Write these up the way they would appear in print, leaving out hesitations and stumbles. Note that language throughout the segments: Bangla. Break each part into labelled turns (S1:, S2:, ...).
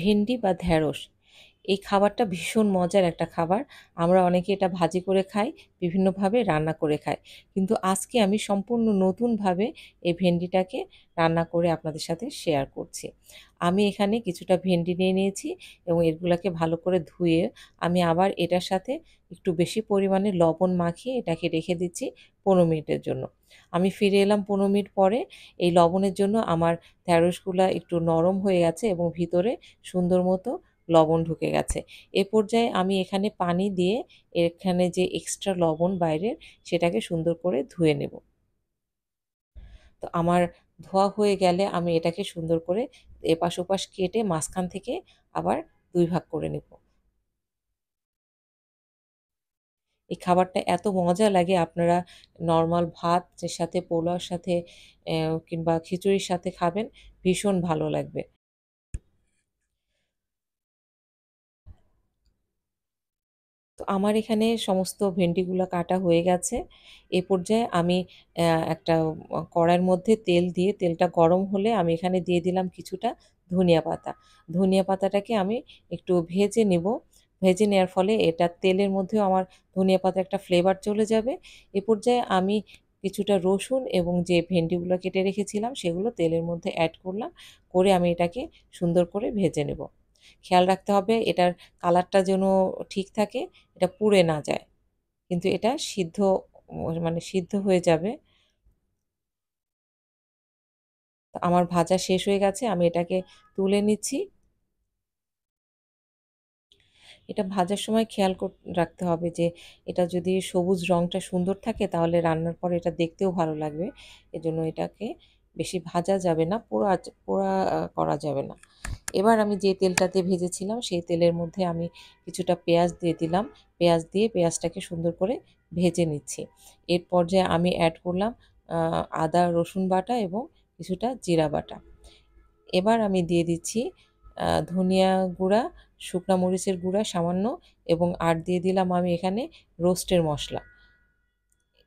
S1: ভেন্ডি বা ঢেঁড়স এই খাবারটা ভীষণ মজার একটা খাবার। আমরা অনেকে এটা ভাজি করে খাই, বিভিন্নভাবে রান্না করে খাই। কিন্তু আজকে আমি সম্পূর্ণ নতুনভাবে এই ভেন্ডিটাকে রান্না করে আপনাদের সাথে শেয়ার করছি। আমি এখানে কিছুটা ভেন্ডি নিয়ে নিয়েছি এবং এগুলাকে ভালো করে ধুয়ে আমি আবার এটার সাথে একটু বেশি পরিমাণে লবণ মাখিয়ে এটাকে রেখে দিচ্ছি 15 মিনিটের জন্য। আমি ফিরে এলাম 15 মিনিট পরে। এই লবণের জন্য আমার ঢেঁড়সগুলা একটু নরম হয়ে গেছে এবং ভিতরে সুন্দর মতো লবণ ঢুকে গেছে। এ পর্যায়ে আমি এখানে পানি দিয়ে এখানে যে এক্সট্রা লবণ বাইরের সেটাকে সুন্দর করে ধুয়ে নেব। তো আমার ধোয়া হয়ে গেলে আমি এটাকে সুন্দর করে এপাশ ওপাশ কেটে মাঝখান থেকে আবার ২ ভাগ করে নেব। এই খাবারটা এত মজা লাগে, আপনারা নরমাল ভাতের সাথে, পোলাওর সাথে কিংবা খিচুড়ির সাথে খাবেন, ভীষণ ভালো লাগবে। তো আমার এখানে সমস্ত ভেন্ডিগুলা কাটা হয়ে গেছে। এ পর্যায়ে আমি একটা কড়াইয়ের মধ্যে তেল দিয়ে তেলটা গরম হলে আমি এখানে দিয়ে দিলাম কিছুটা ধনিয়া পাতা। ধনিয়া পাতাটাকে আমি একটু ভেজে নেব। ভেজে নেওয়ার ফলে এটা তেলের মধ্যেও আমার ধনিয়া পাতার একটা ফ্লেভার চলে যাবে। এ পর্যায়ে আমি কিছুটা রসুন এবং যে ভেন্ডিগুলো কেটে রেখেছিলাম সেগুলো তেলের মধ্যে অ্যাড করলাম। করে আমি এটাকে সুন্দর করে ভেজে নেব। খেয়াল রাখতে হবে এটার কালারটা যেন ঠিক থাকে, এটা পুড়ে না যায়। কিন্তু এটা সিদ্ধ মানে সিদ্ধ হয়ে যাবে। তো আমার ভাজা শেষ হয়ে গেছে। আমি এটাকে তুলে নিচ্ছি। এটা ভাজার সময় খেয়াল রাখতে হবে যে এটা যদি সবুজ রংটা সুন্দর থাকে তাহলে রান্নার পর এটা দেখতেও ভালো লাগবে। এজন্য এটাকে বেশি ভাজা যাবে না, পোড়া করা যাবে না। এবার আমি যে তেলটাতে ভেজেছিলাম সেই তেলের মধ্যে আমি কিছুটা পেঁয়াজ দিয়ে দিলাম। পেঁয়াজ দিয়ে পেঁয়াজটাকে সুন্দর করে ভেজে নিচ্ছি। এর পর্যায়ে আমি অ্যাড করলাম আদা রসুন বাটা এবং কিছুটা জিরা বাটা। এবার আমি দিয়ে দিচ্ছি ধনিয়া গুঁড়া, শুকনা মরিচের গুঁড়া সামান্য এবং আর দিয়ে দিলাম আমি এখানে রোস্টের মশলা।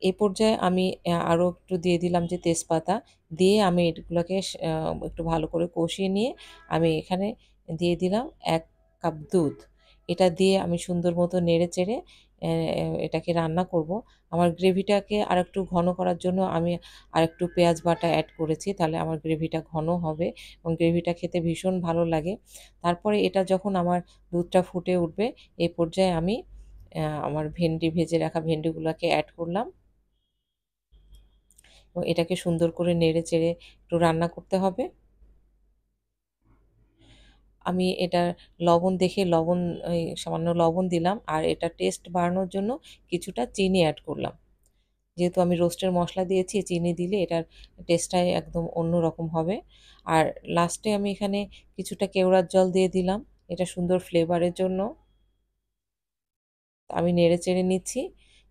S1: এই পর্যায়ে আমি আরও একটু দিয়ে দিলাম যে তেজপাতা, দিয়ে আমি এগুলোকে একটু ভালো করে কষিয়ে নিয়ে আমি এখানে দিয়ে দিলাম ১ কাপ দুধ। এটা দিয়ে আমি সুন্দর মতো নেড়ে-চেড়ে এটাকে রান্না করব। আমার গ্রেভিটাকে আরেকটু ঘন করার জন্য আমি আরেকটু পেঁয়াজ বাটা অ্যাড করেছি। তাহলে আমার গ্রেভিটা ঘন হবে এবং গ্রেভিটা খেতে ভীষণ ভালো লাগে। তারপরে এটা যখন আমার দুধটা ফুটে উঠবে, এই পর্যায়ে আমি আমার ভেজে রাখা ভেন্ডিগুলাকে অ্যাড করলাম। এবং এটাকে সুন্দর করে নেড়ে-চেড়ে একটু রান্না করতে হবে। আমি এটা লবণ দেখে সামান্য লবণ দিলাম আর এটা টেস্ট বাড়ানোর জন্য কিছুটা চিনি অ্যাড করলাম। যেহেতু আমি রোস্টের মসলা দিয়েছি, চিনি দিলে এটার টেস্টটাই একদম অন্যরকম হবে। আর লাস্টে আমি এখানে কিছুটা কেওড়ার জল দিয়ে দিলাম, এটা সুন্দর ফ্লেভারের জন্য। আমি নেড়ে-চেড়ে নিচ্ছি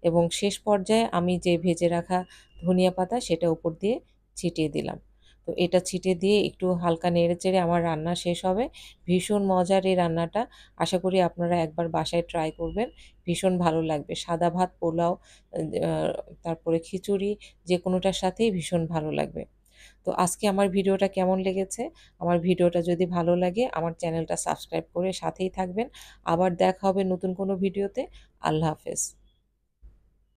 S1: এবং শেষ পর্যায়ে আমি যে ভেজে রাখা ধনিয়া পাতা সেটা উপর দিয়ে ছিটিয়ে দিলাম। তো এটা ছিটিয়ে দিয়ে একটু হালকা নেড়ে-চেড়ে আমার রান্না শেষ হবে। ভীষণ মজার এই রান্নাটা। আশা করি আপনারা একবার বাসায় ট্রাই করবেন। ভীষণ ভালো লাগবে। সাদা ভাত, পোলাও, আ তারপরে খিচুড়ি যেকোনোটার সাথেই ভীষণ ভালো লাগবে। তো আজকে আমার ভিডিওটা কেমন লেগেছে? আমার ভিডিওটা যদি ভালো লাগে আমার চ্যানেলটা সাবস্ক্রাইব করে সাথেই থাকবেন। আবার দেখা হবে নতুন কোনো ভিডিওতে। আল্লাহ হাফেজ।